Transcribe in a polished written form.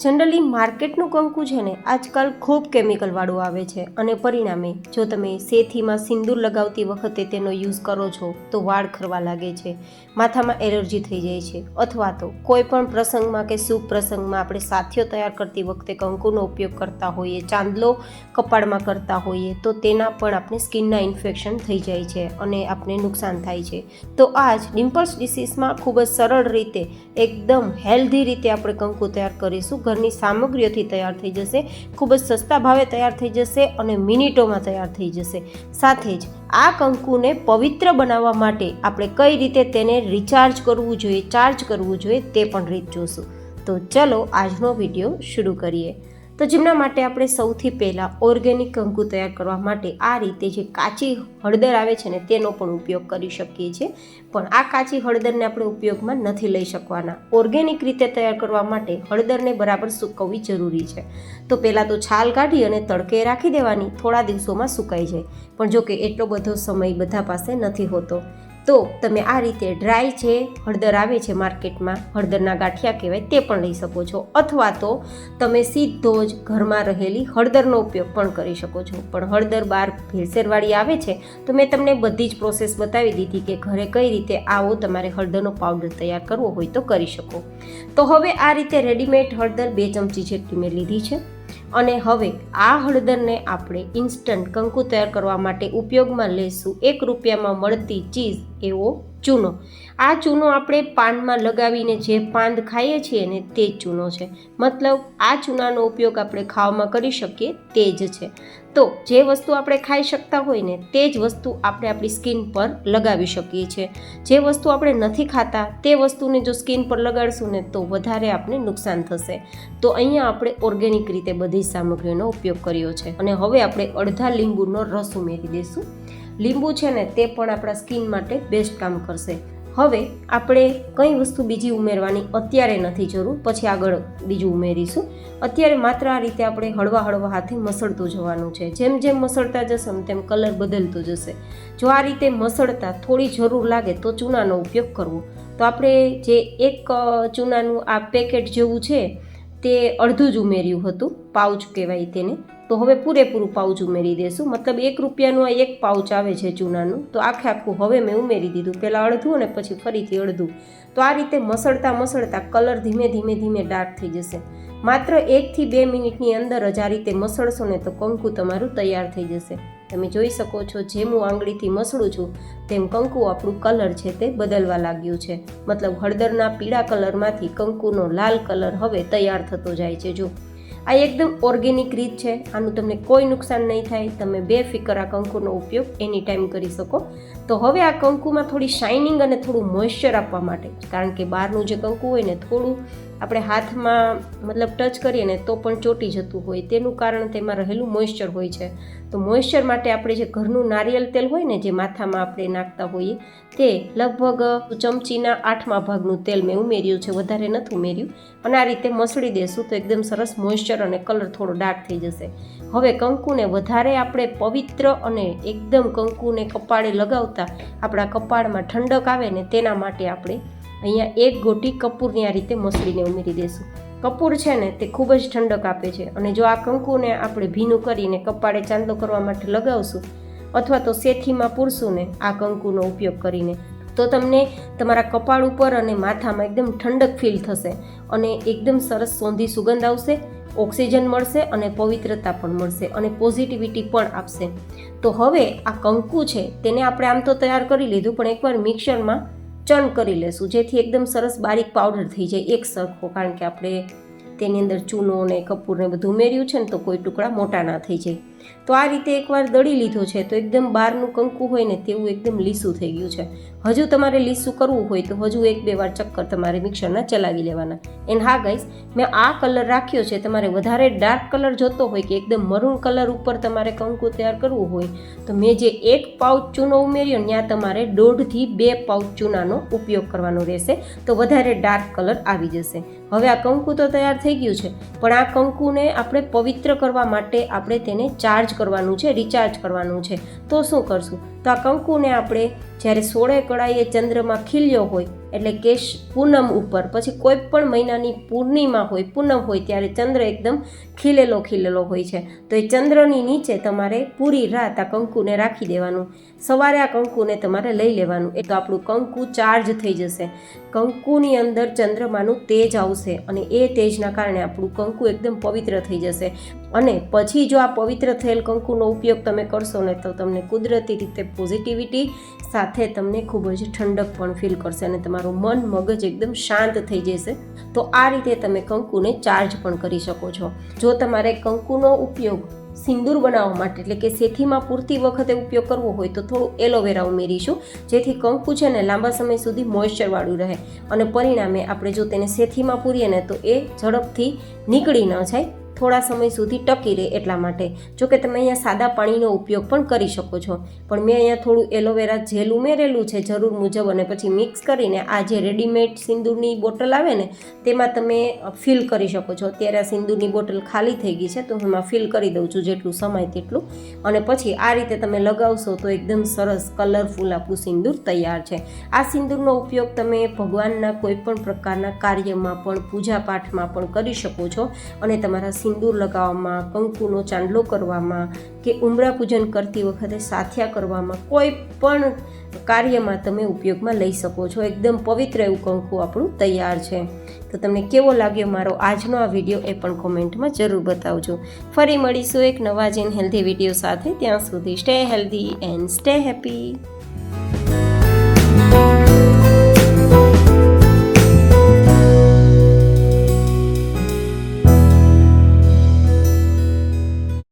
Generally માર્કેટનું કંકુ છે ને આજકાલ ખૂબ કેમિકલવાળું આવે છે અને પરિણામે જો તમે સેથીમાં સિંદૂર લગાવતી વખતે તેનો યુઝ કરો છો તો વાળ ખરવા લાગે છે, માથામાં એલર્જી થઈ જાય છે, અથવા તો કોઈ પણ પ્રસંગમાં કે શુભ પ્રસંગમાં આપણે સાથીઓ તૈયાર કરતી વખતે કંકુનો ઉપયોગ કરતા હોઈએ, ચાંદલો કપાળમાં કરતા હોઈએ તો તેના પણ આપણે સ્કિનના ઇન્ફેક્શન થઈ જાય છે અને આપણે નુકસાન થાય છે. તો આજ ડિમ્પલ્સ ડિસીઝમાં ખૂબ જ સરળ રીતે એકદમ હેલ્ધી રીતે આપણે કંકુ તૈયાર કરીશું. ઘરની સામગ્રીઓથી તૈયાર થઈ જશે, ખૂબ જ સસ્તા ભાવે તૈયાર થઈ જશે અને મિનિટોમાં તૈયાર થઈ જશે. સાથે જ આ કંકુને પવિત્ર બનાવવા માટે આપણે કઈ રીતે તેને રિચાર્જ કરવું જોઈએ, ચાર્જ કરવું જોઈએ તે પણ રીત જોશું. તો ચલો આજનો વિડીયો શરૂ કરીએ. તો જેમના માટે આપણે સૌથી પહેલાં ઓર્ગેનિક કંકુ તૈયાર કરવા માટે આ રીતે જે કાચી હળદર આવે છે ને તેનો પણ ઉપયોગ કરી શકીએ છીએ. પણ આ કાચી હળદરને આપણે ઉપયોગમાં નથી લઈ શકવાના. ઓર્ગેનિક રીતે તૈયાર કરવા માટે હળદરને બરાબર સૂકવવી જરૂરી છે. તો પહેલાં તો છાલ કાઢી અને તડકે રાખી દેવાની, થોડા દિવસોમાં સુકાઈ જાય. પણ જો કે એટલો બધો સમય બધા પાસે નથી હોતો, તો તમે આ રીતે ડ્રાય જે હળદર આવે છે માર્કેટમાં, હળદરના ગાંઠિયા કહેવાય, તે પણ લઈ શકો છો. અથવા તો તમે સીધો જ ઘરમાં રહેલી હળદરનો ઉપયોગ પણ કરી શકો છો. પણ હળદર બહાર ભેળસેળવાળી આવે છે તો મેં તમને બધી જ પ્રોસેસ બતાવી દીધી કે ઘરે કઈ રીતે આવો તમારે હળદરનો પાવડર તૈયાર કરવો હોય તો કરી શકો. તો હવે આ રીતે રેડીમેડ હળદર 2 ચમચી જેટલી મેં લીધી છે. અને હવે આ હળદરને આપણે ઇન્સ્ટન્ટ કંકુ તૈયાર કરવા માટે ઉપયોગમાં લેશું 1 રૂપિયામાં મળતી ચીઝ એવો ચૂનો. આ ચૂનો આપણે પાનમાં લગાવીને જે પાંદ ખાઈએ છીએ ને તે જ ચૂનો છે. મતલબ આ ચૂનાનો ઉપયોગ આપણે ખાવામાં કરી શકીએ તે જ છે. તો જે વસ્તુ આપણે ખાઈ શકતા હોય ને તે જ વસ્તુ આપણે આપણી સ્કિન પર લગાવી શકીએ છીએ. જે વસ્તુ આપણે નથી ખાતા તે વસ્તુને જો સ્કિન પર લગાડશું ને તો વધારે આપણે નુકસાન થશે. તો અહીંયા આપણે ઓર્ગેનિક રીતે બધી સામગ્રીનો ઉપયોગ કર્યો છે. અને હવે આપણે અડધા લીંબુનો રસ ઉમેરી દઈશું. લીંબુ છે ને તે પણ આપણા સ્કિન માટે બેસ્ટ કામ કરશે. હવે આપણે કઈ વસ્તુ બીજી ઉમેરવાની અત્યારે નથી જરૂર, પછી આગળ બીજું ઉમેરીશું. અત્યારે માત્ર આ રીતે આપણે હળવા હાથે મસળતું જવાનું છે. જેમ જેમ મસળતા જશો ને તેમ કલર બદલતો જશે. જો આ રીતે મસળતા થોડી જરૂર લાગે તો ચૂનાનો ઉપયોગ કરવો. તો આપણે જે એક ચૂનાનું આ પેકેટ જેવું છે તે અડધું જ ઉમેર્યું હતું, પાઉચ કહેવાય તેને. તો હવે પૂરેપૂરું પાઉચ ઉમેરી દઈશું. મતલબ 1 રૂપિયાનું આ એક પાઉચ આવે છે ચૂનાનું, તો આખું હવે મેં ઉમેરી દીધું. પહેલાં અડધું અને પછી ફરીથી અડધું. તો આ રીતે મસળતા કલર ધીમે ધીમે ડાર્ક થઈ જશે. માત્ર 1 થી 2 મિનિટની અંદર જ આ રીતે મસળશો ને તો કંકુ તમારું તૈયાર થઈ જશે. તમે જોઈ શકો છો, જેમ હું આંગળીથી મસળું છું તેમ કંકુ આપણું કલર છે તે બદલવા લાગ્યું છે. મતલબ હળદરના પીળા કલરમાંથી કંકુનો લાલ કલર હવે તૈયાર થતો જાય છે. જો આ એકદમ ઓર્ગેનિક રીત છે, આનું તમને કોઈ નુકસાન નહીં થાય. તમે બેફિકર આ કંકુનો ઉપયોગ એની ટાઈમ કરી શકો. તો હવે આ કંકુમાં થોડી શાઇનિંગ અને થોડું મોઇશ્ચર આપવા માટે, કારણ કે બહારનું જે કંકુ હોય ને થોડું આપણે હાથમાં મતલબ ટચ કરીએ ને તો પણ ચોંટી જતું હોય, તેનું કારણ તેમાં રહેલું મોઇશ્ચર હોય છે. તો મોઇશ્ચર માટે આપણે જે ઘરનું નારિયેળ તેલ હોય ને જે માથામાં આપણે નાખતા હોઈએ તે લગભગ ચમચીના 8મા ભાગનું તેલ મેં ઉમેર્યું છે, વધારે નથી ઉમેર્યું. અને આ રીતે મસળી દેશું તો એકદમ સરસ મોઇશ્ચર અને કલર થોડો ડાર્ક થઈ જશે. હવે કંકુને વધારે આપણે પવિત્ર અને એકદમ કંકુને કપાળે લગાવતા આપણા કપાળમાં ઠંડક આવે ને તેના માટે આપણે અહીંયા 1 ગોટી કપૂરની આ રીતે મસળીને ઉમેરી દઈશું. કપૂર છે ને તે ખૂબ જ ઠંડક આપે છે. અને જો આ કંકુને આપણે ભીનું કરીને કપાળે ચાંદલો કરવા માટે લગાવશું અથવા તો સેથીમાં પૂરશું ને આ કંકુનો ઉપયોગ કરીને, તો તમને તમારા કપાળ ઉપર અને માથામાં એકદમ ઠંડક ફીલ થશે અને એકદમ સરસ સોંધી સુગંધ આવશે, ઓક્સિજન મળશે અને પવિત્રતા પણ મળશે અને પોઝિટિવિટી પણ આપશે. તો હવે આ કંકુ છે તેને આપણે આમ તો તૈયાર કરી લીધું, પણ એકવાર મિક્સરમાં ચર્ન કરી લેશું જેથી એકદમ સરસ બારીક પાવડર થઈ જાય એક સરખો. કારણ કે આપણે તેની અંદર ચૂનો ને કપૂર ને બધું ઉમેર્યું છે ને તો કોઈ ટુકડા મોટા ના થઈ જાય. તો આ રીતે એકવાર દળી લીધો છે તો એકદમ બહારનું કંકુ હોય ને તેવું એકદમ લીસું થઈ ગયું છે. હજુ તમારે લીસું કરવું હોય તો હજુ 1-2 વાર ચક્કર તમારે મિક્સરના ચલાવી લેવાના. એન્ડ હા ગાઈસ, મેં આ કલર રાખ્યો છે. તમારે વધારે ડાર્ક કલર જોતો હોય કે એકદમ મરૂન કલર ઉપર તમારે કંકુ તૈયાર કરવું હોય તો મેં જે 1 પાઉચ ચૂનો ઉમેર્યો ત્યાં તમારે 1.5 થી 2 પાઉચ ચૂનાનો ઉપયોગ કરવાનો રહેશે, તો વધારે ડાર્ક કલર આવી જશે. હવે આ કંકુ તો તૈયાર થઈ ગયું છે, પણ આ કંકુને આપણે પવિત્ર કરવા માટે આપણે તેને ચાર્જ કરવાનું છે, રિચાર્જ કરવાનું છે. તો શું કરશું? તો આ કંકુને આપણે જ્યારે 16 કળાએ ચંદ્રમાં ખીલ્યો હોય એટલે કે પૂનમ ઉપર, પછી કોઈ પણ મહિનાની પૂર્ણિમા હોય, પૂનમ હોય ત્યારે ચંદ્ર એકદમ ખીલેલો હોય છે. તો એ ચંદ્રની નીચે તમારે પૂરી રાત આ કંકુને રાખી દેવાનું. સવારે આ કંકુને તમારે લઈ લેવાનું, એ તો આપણું કંકુ ચાર્જ થઈ જશે. કંકુની અંદર ચંદ્રમાનું તેજ આવશે અને એ તેજના કારણે આપણું કંકુ એકદમ પવિત્ર થઈ જશે. અને પછી જો આ પવિત્ર થયેલ કંકુનો ઉપયોગ તમે કરશો ને તો તમને કુદરતી રીતે પોઝિટિવિટી સાથે તમને ખૂબ જ ઠંડક પણ ફીલ કરશે અને તમારું મન મગજ એકદમ શાંત થઈ જશે. તો આ રીતે તમે કંકુને ચાર્જ પણ કરી શકો છો. જો તમારે કંકુનો ઉપયોગ સિંદૂર બનાવવા માટે એટલે કે સેથીમાં પૂરતી વખતે ઉપયોગ કરવો હોય તો થોડું એલોવેરા ઉમેરીશું, જેથી કંકુ છે ને લાંબા સમય સુધી મોઇશ્ચરવાળું રહે અને પરિણામે આપણે જો તેને સેથીમાં પૂરીએ ને તો એ ઝડપથી નીકળી ન જાય, થોડા સમય સુધી ટકી રહે એટલા માટે. જો કે તમે અહીંયા સાદા પાણીનો ઉપયોગ પણ કરી શકો છો, પણ મેં અહીંયા થોડું એલોવેરા જેલ ઉમેરેલું છે જરૂર મુજબ, અને પછી મિક્સ કરીને આ જે રેડીમેડ સિંદૂરની બોટલ આવે ને તેમાં તમે ફિલ કરી શકો છો. અત્યારે આ સિંદૂરની બોટલ ખાલી થઈ ગઈ છે તો હું એમાં ફિલ કરી દઉં છું જેટલું સમાય તેટલું, અને પછી આ રીતે તમે લગાવશો તો એકદમ સરસ કલરફુલ આપણું સિંદૂર તૈયાર છે. આ સિંદૂરનો ઉપયોગ તમે ભગવાનના કોઈ પણ પ્રકારના કાર્યમાં પણ, પૂજાપાઠમાં પણ કરી શકો છો અને તમારા સિંદૂર લગાવવામાં, કંકુનો ચાંદલો કરવામાં કે ઉંબરા પૂજન કરતી વખતે સાથિયા કરવામાં, કોઈ પણ કાર્યમાં તમે ઉપયોગમાં લઈ શકો છો. એકદમ પવિત્ર એવું કંકુ આપણું તૈયાર છે. તો તમને કેવો લાગ્યો મારો આજનો આ વિડીયો એ પણ કોમેન્ટમાં જરૂર બતાવજો. ફરી મળીશું એક નવા જ હેલ્ધી વિડીયો સાથે. ત્યાં સુધી stay healthy and stay happy.